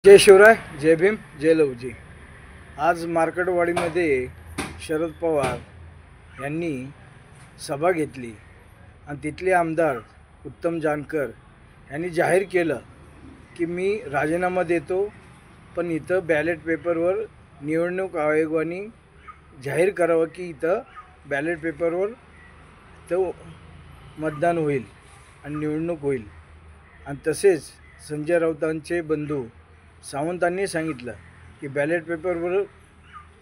जय शिवराय, जय भीम, जय लवजी। आज मार्केटवाडीमध्ये शरद पवार यांनी सभा घेतली आणि तिथले आमदार उत्तम जानकर यांनी जाहीर केलं की मी राजीनामा देतो, पण इथं बॅलेट पेपरवर निवडणूक आयोगाने जाहीर करावं की इथं बॅलेट पेपरवर तो मतदान होईल आणि निवडणूक होईल। आणि तसेच संजय राऊतांचे बंधू सावंतांनी सांगितलं की बॅलेट पेपरवर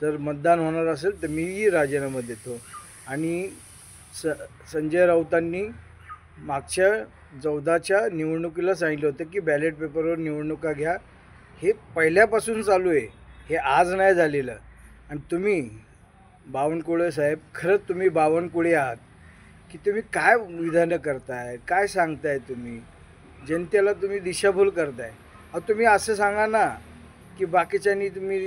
जर मतदान होणार असेल तर मीही राजीनामा देतो। आणि संजय राऊतांनी मागच्या 14च्या निवडणुकीला सांगितलं होतं की बॅलेट पेपरवर निवडणुका घ्या। हे पहिल्यापासून चालू आहे, हे आज नाही झालेलं। आणि तुम्ही बावनकुळे साहेब, खरंच तुम्ही बावनकुळे आहात की तुम्ही काय विधानं करताय, काय सांगताय, तुम्ही जनतेला तुम्ही दिशाभूल करताय। तुम्ही असं सांगा ना की बाकीच्यांनी तुम्ही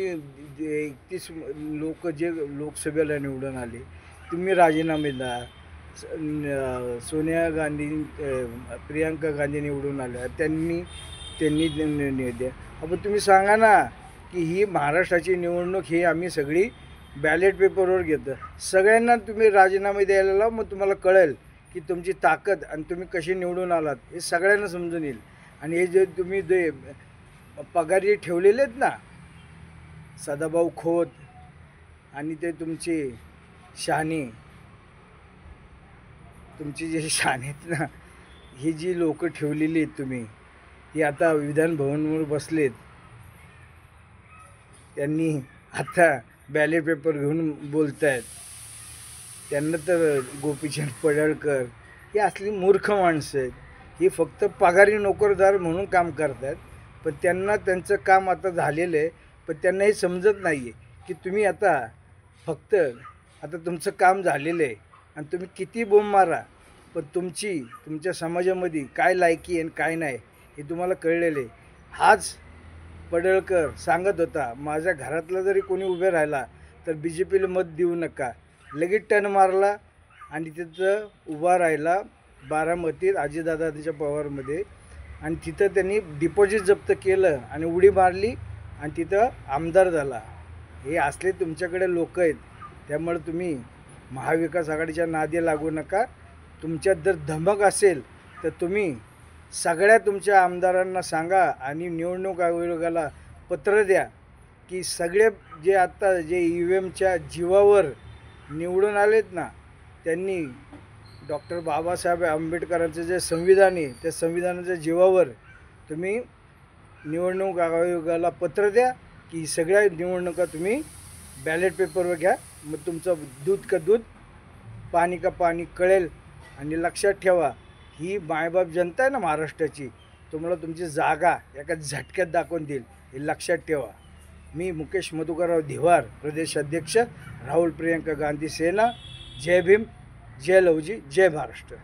31 लोक जे लोकसभेला निवडून आले तुम्ही राजीनामे द्या। सोनिया गांधी, प्रियंका गांधी निवडून आल्या, त्यांनी द्या। पण तुम्ही सांगा ना की ही महाराष्ट्राची निवडणूक ही आम्ही सगळी बॅलेट पेपरवर घेतो। सगळ्यांना तुम्ही राजीनामे द्यायला लावा, मग तुम्हाला कळेल की तुमची ताकद आणि तुम्ही कशी निवडून आलात हे सगळ्यांना समजून येईल। आणि हे जे तुम्ही जे पगारी ठेवलेले आहेत ना, सदाभाऊ खोत आणि ते तुमचे शहाणे, तुमची जे शहाणे आहेत ना, ही जी लोक ठेवलेली आहेत तुम्ही, ही आता विधान भवनवर बसलेत। त्यांनी आता बॅलेट पेपर घेऊन बोलत आहेत। त्यांना तर गोपीचंद पडळकर ही असली मूर्ख माणसं आहेत, ही फक्त पगारी नोकरदार म्हणून काम करतात। पण त्यांना त्यांचं काम आता झालेलं आहे, पण त्यांना हे समजत नाही आहे की तुम्ही आता फक्त आता तुमचं काम झालेलं आहे आणि तुम्ही किती बोंब मारा, पण तुमच्या समाजामध्ये काय लायकी आहे आणि काय नाही हे तुम्हाला कळलेलं आहे। हाच पडळकर सांगत होता, माझ्या घरातला जरी कोणी उभे राहिला तर BJPला मत देऊ नका। लगेच टर्न मारला आणि तिथं उभा राहिला बारामतीत अजितदादांच्या पवारमध्ये, आणि तिथं त्यांनी डिपॉझिट जप्त केलं आणि उडी मारली आणि तिथं आमदार झाला। हे असले तुमच्याकडे लोक आहेत, त्यामुळे तुम्ही महाविकास आघाडीच्या नादी लागू नका। तुमच्यात जर धमक असेल तर तुम्ही सगळ्या तुमच्या आमदारांना सांगा आणि निवडणूक आयोगाला पत्र द्या की सगळे जे आत्ता जे EVMच्या जीवावर निवडून आलेत ना, त्यांनी डॉक्टर बाबासाहेब आंबेडकरांचं जे संविधान आहे त्या संविधानाच्या जीवावर तुम्ही निवडणूक आयोगाला पत्र द्या की सगळ्या निवडणुका तुम्ही बॅलेट पेपरवर घ्या। मग तुमचं दूध का दूध, पाणी का पाणी कळेल। आणि लक्षात ठेवा, ही मायबाप जनता आहे ना महाराष्ट्राची, तुम्हाला तुमची जागा एका झटक्यात दाखवून देईल, हे लक्षात ठेवा। मी मुकेश मधुकरराव धिवार, प्रदेश अध्यक्ष, राहुल प्रियंका गांधी सेना। जय भीम, जय लवजी, जय महाराष्ट्र।